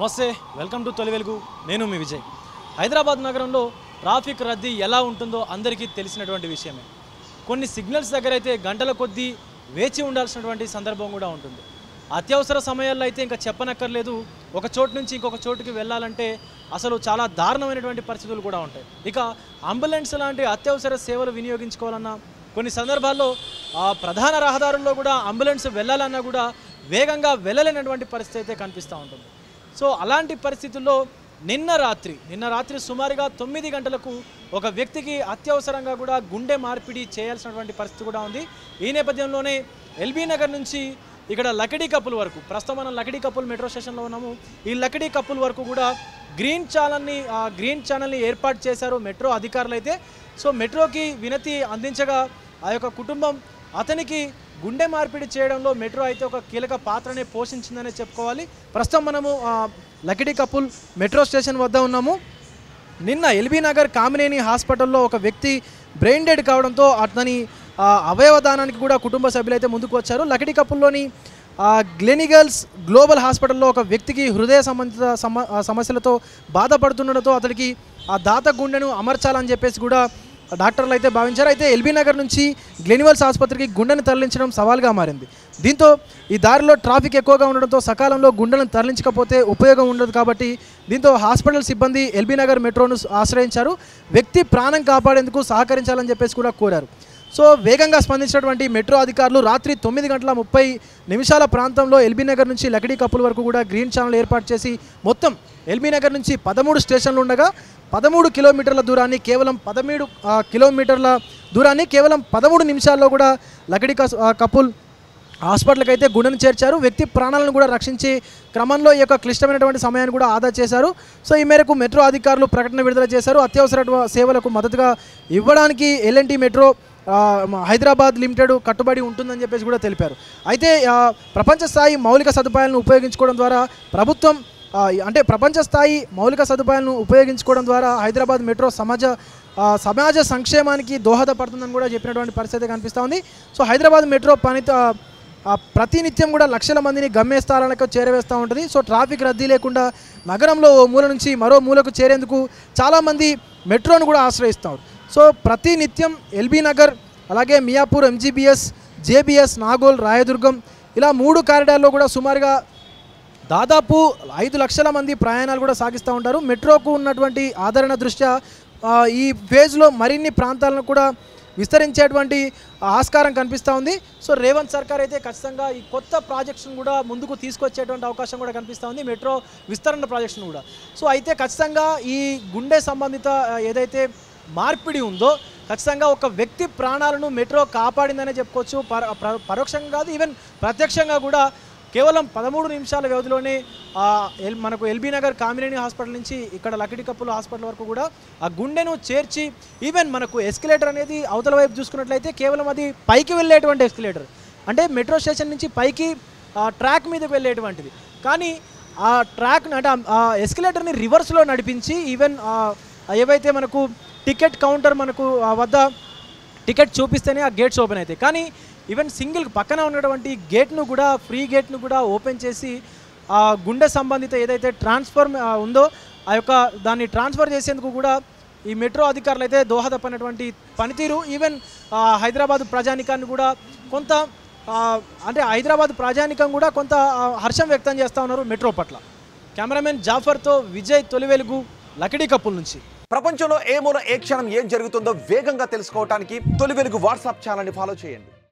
నమస్తే, welcome to తొలి వెలుగు. నేను మీ విజయ్. హైదరాబాద్ నగరంలో ట్రాఫిక్ రద్దీ ఎలా ఉంటుందో అందరికీ తెలిసినటువంటి విషయమే. కొన్ని సిగ్నల్స్ దగ్గర అయితే గంటల కొద్దీ వేచి ఉండాల్సినటువంటి సందర్భం కూడా ఉంటుంది. అత్యవసర సమయాల్లో అయితే ఇంకా చెప్పనక్కర్లేదు. ఒక చోటు నుంచి ఇంకొక చోటుకి వెళ్ళాలంటే అసలు చాలా దారుణమైనటువంటి పరిస్థితులు కూడా ఉంటాయి. ఇక అంబులెన్స్ లాంటి అత్యవసర సేవలు వినియోగించుకోవాలన్నా కొన్ని సందర్భాల్లో ప్రధాన రహదారుల్లో కూడా అంబులెన్స్ వెళ్ళాలన్నా కూడా వేగంగా వెళ్ళలేనటువంటి పరిస్థితి అయితే కనిపిస్తూ ఉంటుంది. సో అలాంటి పరిస్థితుల్లో నిన్న రాత్రి సుమారుగా 9 గంటలకు ఒక వ్యక్తికి అత్యవసరంగా కూడా గుండె మార్పిడి చేయాల్సినటువంటి పరిస్థితి కూడా ఉంది. ఈ నేపథ్యంలోనే ఎల్బీ నగర్ నుంచి ఇక్కడ లకిడీ కప్పుల్ వరకు, ప్రస్తుతం మనం లకిడీ కప్పుల్ మెట్రో స్టేషన్లో ఉన్నాము. ఈ లకిడీ కప్పుల్ వరకు కూడా గ్రీన్ ఛానల్ని ఏర్పాటు చేశారు మెట్రో అధికారులు అయితే. సో మెట్రోకి వినతి అందించగా ఆ యొక్క కుటుంబం అతనికి గుండె మార్పిడి చేయడంలో మెట్రో అయితే ఒక కీలక పాత్రనే పోషించిందనే చెప్పుకోవాలి. ప్రస్తుతం మనము లకిడీ కప్పుల్ మెట్రో స్టేషన్ వద్ద ఉన్నాము. నిన్న ఎల్బీ నగర్ కామినేని హాస్పిటల్లో ఒక వ్యక్తి బ్రెయిన్ డెడ్ కావడంతో అతని అవయవదానానికి కూడా కుటుంబ సభ్యులైతే ముందుకు వచ్చారు. లకిడీ కప్పుల్లోని గ్లెనిగల్స్ గ్లోబల్ హాస్పిటల్లో ఒక వ్యక్తికి హృదయ సంబంధిత సమస్యలతో బాధపడుతుండడంతో అతనికి ఆ దాత గుండెను అమర్చాలని చెప్పేసి కూడా డాక్టర్లు అయితే భావించారు. అయితే ఎల్బీ నగర్ నుంచి గ్లెనివల్స్ ఆసుపత్రికి గుండెను తరలించడం సవాల్గా మారింది. దీంతో ఈ దారిలో ట్రాఫిక్ ఎక్కువగా ఉండడంతో సకాలంలో గుండెలను తరలించకపోతే ఉపయోగం ఉండదు. కాబట్టి దీంతో హాస్పిటల్ సిబ్బంది ఎల్బీ నగర్ మెట్రోను ఆశ్రయించారు. వ్యక్తి ప్రాణం కాపాడేందుకు సహకరించాలని చెప్పేసి కూడా కోరారు. సో వేగంగా స్పందించినటువంటి మెట్రో అధికారులు రాత్రి 9:30 ప్రాంతంలో ఎల్బీ నగర్ నుంచి లకిడీ కప్పుల్ వరకు కూడా గ్రీన్ ఛానల్ ఏర్పాటు చేసి మొత్తం ఎల్బీ నగర్ నుంచి 13 స్టేషన్లు ఉండగా 13 కిలోమీటర్ల దూరాన్ని కేవలం 17 కిలోమీటర్ల దూరాన్ని కేవలం 13 నిమిషాల్లో కూడా లకిడీ కప్పుల్ హాస్పిటల్కి అయితే గుండెను చేర్చారు. వ్యక్తి ప్రాణాలను కూడా రక్షించే క్రమంలో ఈ యొక్క క్లిష్టమైనటువంటి సమయాన్ని కూడా ఆదా చేశారు. సో ఈ మేరకు మెట్రో అధికారులు ప్రకటన విడుదల చేశారు. అత్యవసర సేవలకు మద్దతుగా ఇవ్వడానికి ఎల్ఎన్టీ మెట్రో హైదరాబాద్ లిమిటెడ్ కట్టుబడి ఉంటుందని చెప్పేసి కూడా తెలిపారు. అయితే ప్రపంచ స్థాయి మౌలిక సదుపాయాలను ఉపయోగించుకోవడం ద్వారా ప్రపంచ స్థాయి మౌలిక సదుపాయాలను ఉపయోగించుకోవడం ద్వారా హైదరాబాద్ మెట్రో సమాజ సంక్షేమానికి దోహదపడుతుందని కూడా చెప్పినటువంటి పరిస్థితి కనిపిస్తూ ఉంది. సో హైదరాబాద్ మెట్రో ప్రతినిత్యం కూడా లక్షల మందిని గమ్యస్థానాలకు చేరవేస్తూ ఉంటుంది. సో ట్రాఫిక్ రద్దీ లేకుండా నగరంలో ఓ మూల నుంచి మరో మూలకు చేరేందుకు చాలామంది మెట్రోను కూడా ఆశ్రయిస్తారు. సో ప్రతినిత్యం ఎల్బీ నగర్, అలాగే మియాపూర్, ఎంజీబీఎస్, జేబీఎస్, నాగోల్, రాయదుర్గం ఇలా 3 కారిడార్లో కూడా సుమారుగా దాదాపు 5 లక్షల మంది ప్రయాణాలు కూడా సాగిస్తూ ఉంటారు. మెట్రోకు ఉన్నటువంటి ఆదరణ దృష్ట్యా ఈ ఫేజ్లో మరిన్ని ప్రాంతాలను కూడా విస్తరించేటువంటి ఆస్కారం కనిపిస్తూ ఉంది. సో రేవంత్ సర్కార్ అయితే ఖచ్చితంగా ఈ కొత్త ప్రాజెక్ట్స్ను కూడా ముందుకు తీసుకొచ్చేటువంటి అవకాశం కూడా కనిపిస్తూ ఉంది, మెట్రో విస్తరణ ప్రాజెక్ట్స్ను కూడా. సో అయితే ఖచ్చితంగా ఈ గుండె సంబంధిత ఏదైతే మార్పిడి ఉందో ఖచ్చితంగా ఒక వ్యక్తి ప్రాణాలను మెట్రో కాపాడిందనే చెప్పుకోవచ్చు. పరోక్షంగా కాదు, ఈవెన్ ప్రత్యక్షంగా కూడా కేవలం 13 నిమిషాల వ్యవధిలోనే మనకు ఎల్బీ నగర్ కామినేని హాస్పిటల్ నుంచి ఇక్కడ లకిడీ కప్పుల్ హాస్పిటల్ వరకు కూడా ఆ గుండెను చేర్చి, ఈవెన్ మనకు ఎస్కలేటర్ అనేది అవతల వైపు చూసుకున్నట్లయితే కేవలం అది పైకి వెళ్ళేటువంటి ఎస్కలేటర్, అంటే మెట్రో స్టేషన్ నుంచి పైకి ట్రాక్ మీదకి వెళ్ళేటువంటిది. కానీ ఆ ట్రాక్ అంటే ఆ ఎస్కలేటర్ని రివర్స్లో నడిపించి ఈవెన్ ఏవైతే మనకు టికెట్ కౌంటర్ మనకు వద్ద టికెట్ చూపిస్తేనే ఆ గేట్స్ ఓపెన్ అవుతాయి. కానీ ఈవెన్ సింగిల్ పక్కన ఉన్నటువంటి గేట్ను కూడా, ఫ్రీ గేట్ను కూడా ఓపెన్ చేసి ఆ గుండె సంబంధిత ఏదైతే ట్రాన్స్ఫర్ ఉందో ఆ యొక్క దాన్ని ట్రాన్స్ఫర్ చేసేందుకు కూడా ఈ మెట్రో అధికారులు అయితే దోహదపడినటువంటి పనితీరు ఈవెన్ హైదరాబాద్ ప్రజానికాన్ని కూడా కొంత హైదరాబాద్ ప్రజానికం కూడా కొంత హర్షం వ్యక్తం చేస్తూ ఉన్నారు మెట్రో పట్ల. కెమెరామెన్ జాఫర్తో విజయ్, తొలి వెలుగు, లకిడీ కప్పుల్ నుంచి. ప్రపంచంలో ఏ మూల ఏ క్షణం ఏం జరుగుతుందో వేగంగా తెలుసుకోవడానికి తొలి వెలుగు వాట్సాప్ ఛానల్ని ఫాలో చేయండి.